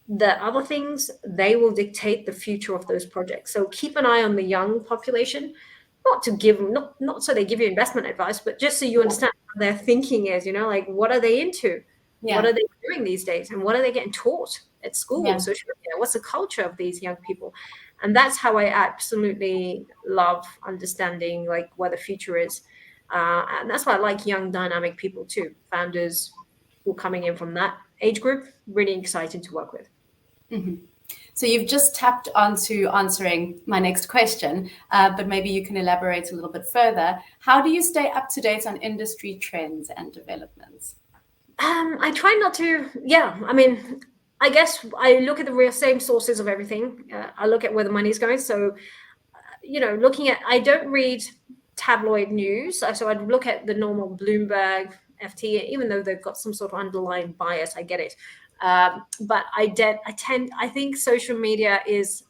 S2: the other things, they will dictate the future of those projects. So keep an eye on the young population, not to give them, not so they give you investment advice, but just so you understand how their thinking is, like, what are they into? What
S1: Yeah.
S2: are they doing these days? And what are they getting taught at school?
S1: Yeah.
S2: Social media? What's the culture of these young people? And that's how I absolutely love understanding like where the future is. And that's why I like young, dynamic people too. Founders who are coming in from that age group, really excited to work with.
S1: So you've just tapped onto answering my next question, but maybe you can elaborate a little bit further. How do you stay up to date on industry trends and developments?
S2: I try not to. Yeah, I mean, I guess I look at the real same sources of everything. I look at where the money's going. So, I don't read tabloid news. So I'd look at the normal Bloomberg, FT, even though they've got some sort of underlying bias. I get it. But I think social media is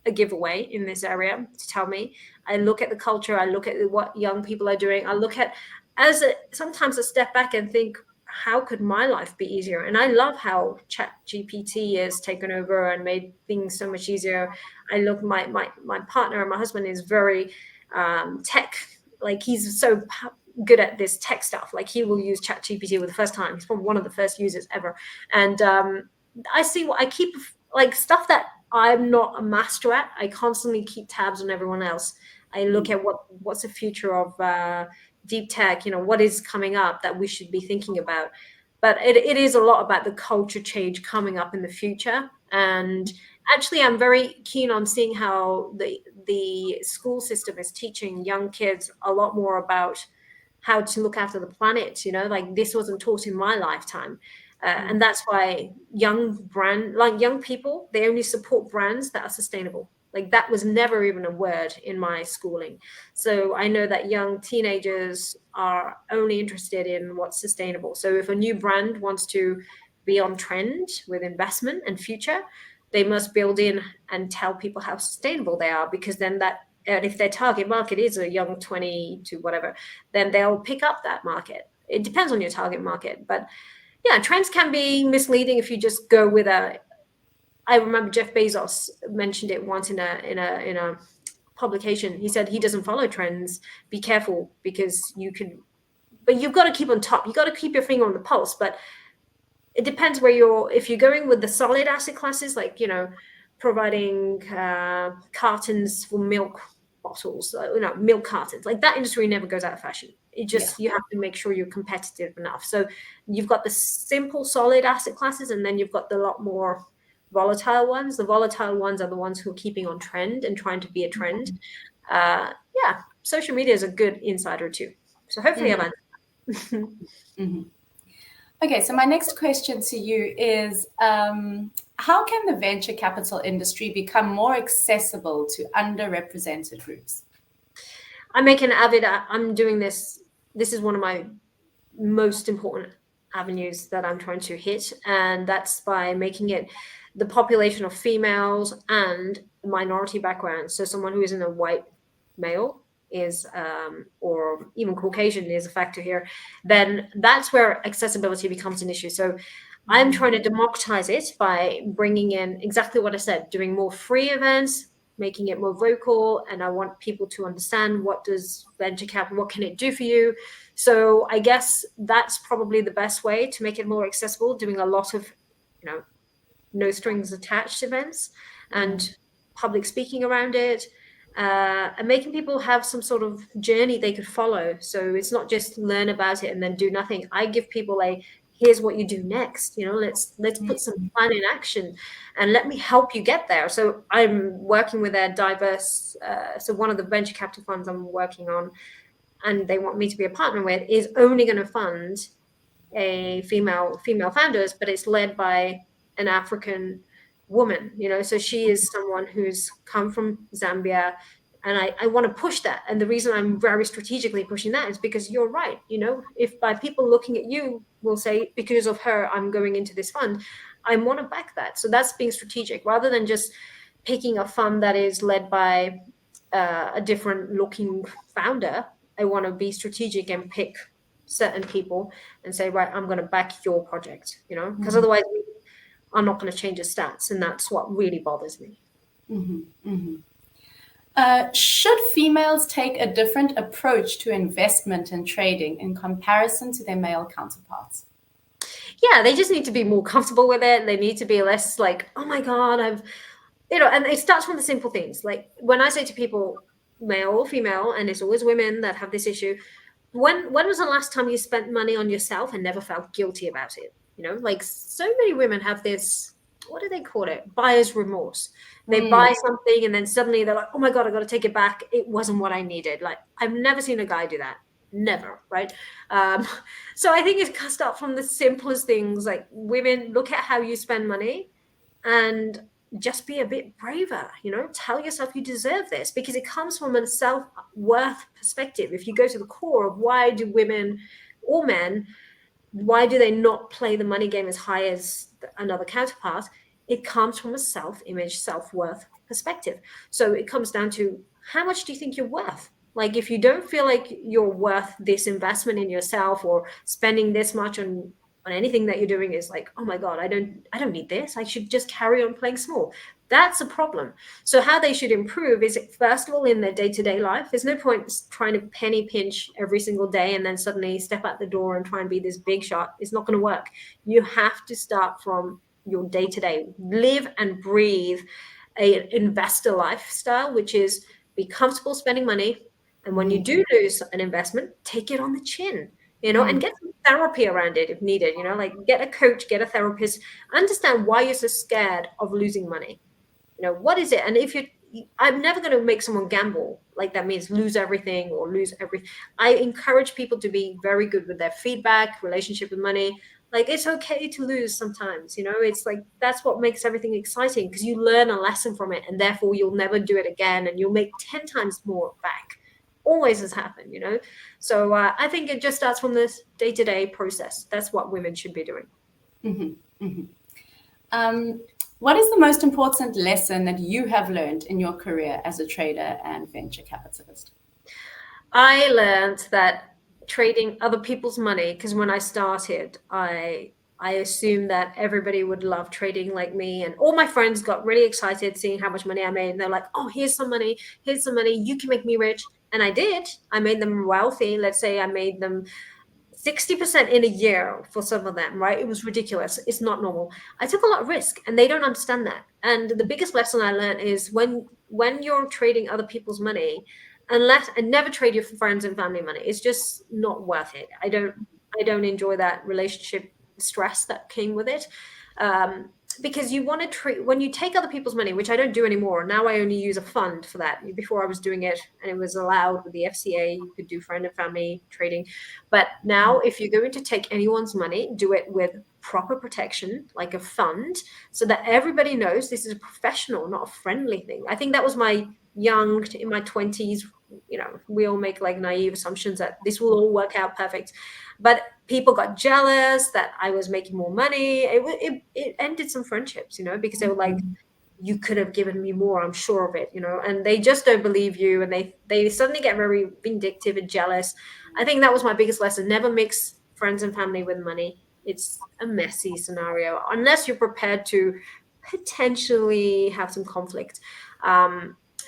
S2: a giveaway in this area to tell me. I look at the culture. I look at what young people are doing. I look at, sometimes I step back and think, how could my life be easier? And I love how Chat GPT has taken over and made things so much easier. I look, my partner and my husband is very tech, like he's so good at this tech stuff. Like he will use Chat GPT for the first time. He's probably one of the first users ever. And I see what I keep, like stuff that I'm not a master at. I constantly keep tabs on everyone else. I look at what's the future of deep tech, what is coming up that we should be thinking about. But it is a lot about the culture change coming up in the future. And actually, I'm very keen on seeing how the school system is teaching young kids a lot more about how to look after the planet. Like this wasn't taught in my lifetime. And that's why young people, they only support brands that are sustainable. Like that was never even a word in my schooling. So I know that young teenagers are only interested in what's sustainable. So if a new brand wants to be on trend with investment and future, they must build in and tell people how sustainable they are, because then and if their target market is a young 20 to whatever, then they'll pick up that market. It depends on your target market. But yeah, trends can be misleading if you just go with I remember Jeff Bezos mentioned it once in a publication. He said he doesn't follow trends. Be careful, because but you've got to keep on top. You've got to keep your finger on the pulse. But it depends if you're going with the solid asset classes, like, providing cartons for milk bottles, milk cartons. Like that industry never goes out of fashion. It just, you have to make sure you're competitive enough. So you've got the simple, solid asset classes, and then you've got the lot more volatile ones. The volatile ones are the ones who are keeping on trend and trying to be a trend. Yeah, social media is a good insider too. So hopefully I've answered.
S1: Okay, so my next question to you is, how can the venture capital industry become more accessible to underrepresented groups?
S2: I'm doing this. This is one of my most important avenues that I'm trying to hit, and that's by making it the population of females and minority backgrounds. So someone who isn't a white male is, or even Caucasian is a factor here, then that's where accessibility becomes an issue. So I'm trying to democratize it by bringing in exactly what I said, doing more free events, making it more vocal, and I want people to understand what does venture capital, what can it do for you. So I guess that's probably the best way to make it more accessible, doing a lot of, no strings attached events and public speaking around it, and making people have some sort of journey they could follow. So it's not just learn about it and then do nothing. I give people here's what you do next. Let's put some plan in action, and let me help you get there. So I'm working with a diverse. So one of the venture capital funds I'm working on, and they want me to be a partner with, is only going to fund a female founders, but it's led by an African woman. So she is someone who's come from Zambia, and I want to push that. And the reason I'm very strategically pushing that is because you're right. If by people looking at you will say, because of her, I'm going into this fund, I want to back that. So that's being strategic rather than just picking a fund that is led by a different looking founder. I want to be strategic and pick certain people and say, right, I'm going to back your project, because otherwise I'm not going to change the stats. And that's what really bothers me.
S1: Should females take a different approach to investment and trading in comparison to their male counterparts?
S2: Yeah, they just need to be more comfortable with it. They need to be less like, oh my God, and it starts from the simple things. Like when I say to people, male or female, and it's always women that have this issue, when was the last time you spent money on yourself and never felt guilty about it? Like so many women have this, what do they call it? Buyer's remorse. They buy something and then suddenly they're like, oh my God, I got to take it back. It wasn't what I needed. Like I've never seen a guy do that. Never, right? So I think it starts from the simplest things. Like women, look at how you spend money and just be a bit braver, tell yourself you deserve this, because it comes from a self-worth perspective. If you go to the core of why do women or men, why do they not play the money game as high as another counterpart? It comes from a self-image, self-worth perspective. So it comes down to, how much do you think you're worth? Like if you don't feel like you're worth this investment in yourself, or spending this much on anything that you're doing is like, oh my God, I don't need this. I should just carry on playing small. That's a problem. So how they should improve is, first of all, in their day-to-day life. There's no point trying to penny pinch every single day and then suddenly step out the door and try and be this big shot. It's not going to work. You have to start from your day-to-day. Live and breathe an investor lifestyle, which is be comfortable spending money. And when you do lose an investment, take it on the chin. And get some therapy around it if needed, like get a coach, get a therapist, understand why you're so scared of losing money. What is it? And I'm never going to make someone gamble. Like that means lose everything or lose everything. I encourage people to be very good with their feedback, relationship with money. Like it's okay to lose sometimes, it's like, that's what makes everything exciting, because you learn a lesson from it and therefore you'll never do it again and you'll make 10 times more back. Always has happened, So I think it just starts from this day-to-day process. That's what women should be doing.
S1: What is the most important lesson that you have learned in your career as a trader and venture capitalist?
S2: I learned that trading other people's money, because when I started, I assumed that everybody would love trading like me, and all my friends got really excited seeing how much money I made. And they're like, oh, here's some money, you can make me rich. And I did. I made them wealthy. Let's say I made them 60% in a year for some of them, right? It was ridiculous. It's not normal. I took a lot of risk and they don't understand that. And the biggest lesson I learned is when when you're trading other people's money, and never trade your friends and family money. It's just not worth it. I don't enjoy that relationship stress that came with it. Um, because you want to treat, when you take other people's money, which I don't do anymore. Now I only use a fund for that. Before I was doing it and it was allowed with the FCA, you could do friend and family trading. But now if you're going to take anyone's money, do it with proper protection, like a fund, so that everybody knows this is a professional, not a friendly thing. I think that was my in my 20s, we all make like naive assumptions that this will all work out perfect. But people got jealous that I was making more money. It ended some friendships, because they were like, you could have given me more, I'm sure of it, and they just don't believe you, and they suddenly get very vindictive and jealous. I think that was my biggest lesson. Never mix friends and family with money. It's a messy scenario unless you're prepared to potentially have some conflict.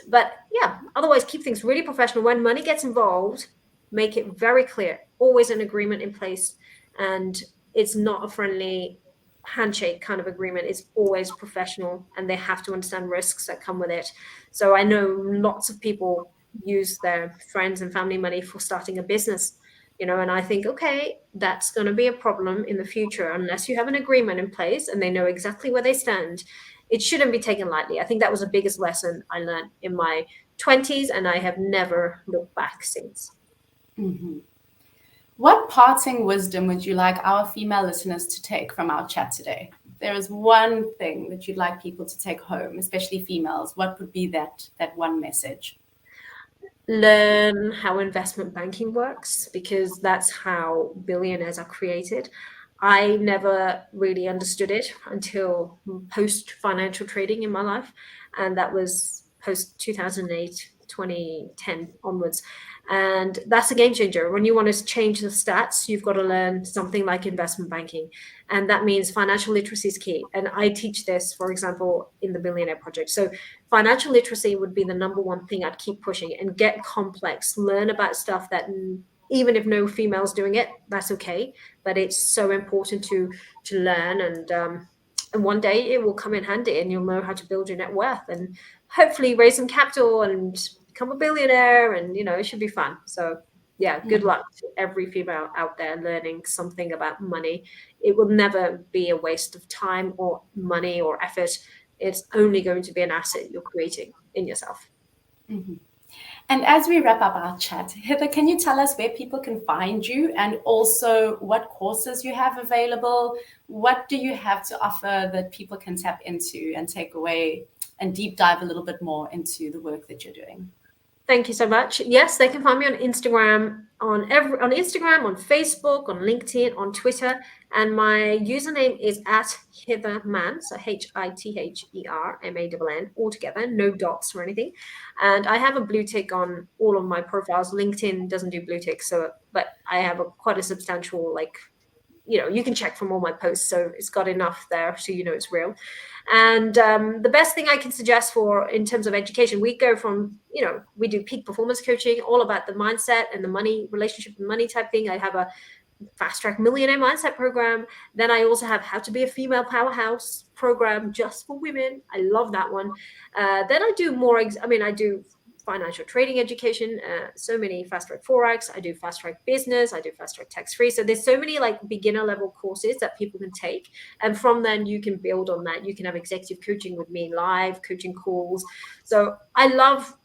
S2: But yeah, otherwise keep things really professional. When money gets involved, make it very clear, always an agreement in place, and it's not a friendly handshake kind of agreement. It's always professional, and they have to understand risks that come with it. So I know lots of people use their friends and family money for starting a business, and I think, okay, that's going to be a problem in the future unless you have an agreement in place and they know exactly where they stand. It shouldn't be taken lightly. I think that was the biggest lesson I learned in my 20s, and I have never looked back since.
S1: What parting wisdom would you like our female listeners to take from our chat today? There is one thing that you'd like people to take home, especially females. What would be that one message?
S2: Learn how investment banking works, because that's how billionaires are created. I never really understood it until post financial trading in my life, and that was post 2008, 2010 onwards. And that's a game changer. When you want to change the stats, you've got to learn something like investment banking. And that means financial literacy is key. And I teach this, for example, in the Billionaire Project. So financial literacy would be the number one thing I'd keep pushing, and get complex, learn about stuff that even if no female's doing it, that's okay. But it's so important to learn, and one day it will come in handy, and you'll know how to build your net worth, and hopefully raise some capital and become a billionaire, and it should be fun. So yeah, good luck to every female out there learning something about money. It will never be a waste of time or money or effort. It's only going to be an asset you're creating in yourself.
S1: And as we wrap up our chat, Hither, can you tell us where people can find you, and also what courses you have available? What do you have to offer that people can tap into and take away and deep dive a little bit more into the work that you're doing?
S2: Thank you so much. Yes, they can find me on Instagram, on Instagram, on Facebook, on LinkedIn, on Twitter, and my username is @Hither Mann, so HITHERMANN, all together, no dots or anything. And I have a blue tick on all of my profiles. LinkedIn doesn't do blue ticks, but I have quite a substantial, you can check from all my posts, so it's got enough there so it's real. And the best thing I can suggest for in terms of education, we go from we do peak performance coaching, all about the mindset and the money relationship and money type thing. I have a fast track millionaire mindset program. Then I also have how to be a female powerhouse program just for women. I love that one. Then I do more I do financial trading education, so many fast track forex. I do fast track business. I do fast track tax free. So there's so many beginner level courses that people can take, and from then you can build on that. You can have executive coaching with me, live coaching calls. So I love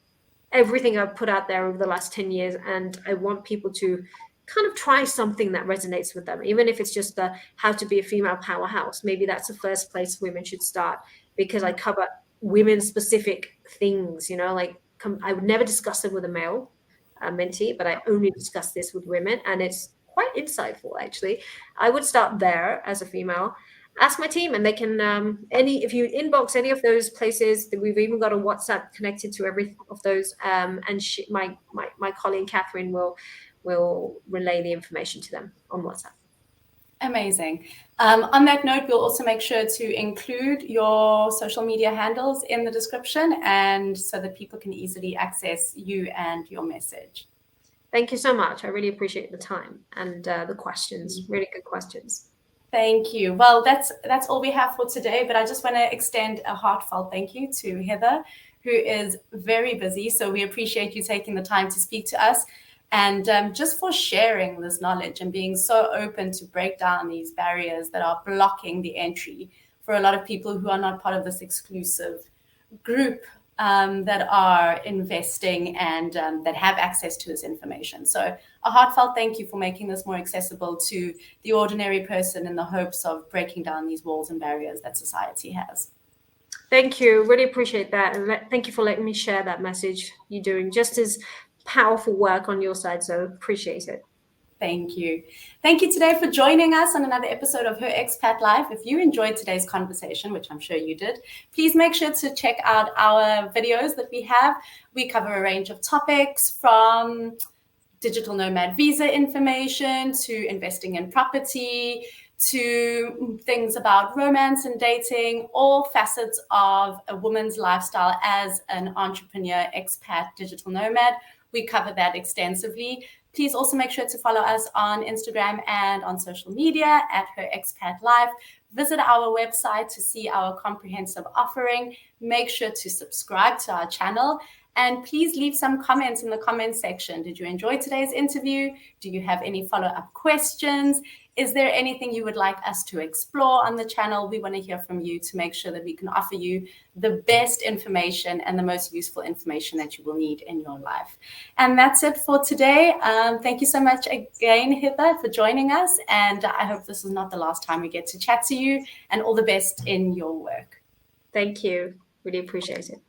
S2: everything I've put out there over the last 10 years, and I want people to kind of try something that resonates with them, even if it's just the how to be a female powerhouse. Maybe that's the first place women should start, because I cover women specific things, I would never discuss it with a male mentee, but I only discuss this with women, and it's quite insightful, actually. I would start there as a female. Ask my team, and they can if you inbox any of those places, we've even got a WhatsApp connected to every of those, and my colleague Catherine will relay the information to them on WhatsApp.
S1: Amazing. On that note, we'll also make sure to include your social media handles in the description, and so that people can easily access you and your message.
S2: Thank you so much. I really appreciate the time and the questions. Really good questions.
S1: Thank you. Well, that's all we have for today, but I just want to extend a heartfelt thank you to Hither, who is very busy. So we appreciate you taking the time to speak to us and just for sharing this knowledge and being so open to break down these barriers that are blocking the entry for a lot of people who are not part of this exclusive group that are investing and that have access to this information. So a heartfelt thank you for making this more accessible to the ordinary person in the hopes of breaking down these walls and barriers that society has.
S2: Thank you. Really appreciate that. And thank you for letting me share that message. You're doing just as powerful work on your side. So appreciate it.
S1: Thank you. Thank you today for joining us on another episode of Her Expat Life. If you enjoyed today's conversation, which I'm sure you did, please make sure to check out our videos that we have. We cover a range of topics from digital nomad visa information to investing in property to things about romance and dating, all facets of a woman's lifestyle as an entrepreneur, expat, digital nomad. We cover that extensively. Please also make sure to follow us on Instagram and on social media at Her Expat Life. Visit our website to see our comprehensive offering. Make sure to subscribe to our channel. And please leave some comments in the comment section. Did you enjoy today's interview? Do you have any follow-up questions? Is there anything you would like us to explore on the channel? We want to hear from you to make sure that we can offer you the best information and the most useful information that you will need in your life. And that's it for today. Thank you so much again, Hither, for joining us. And I hope this is not the last time we get to chat to you, and all the best in your work.
S2: Thank you. Really appreciate it.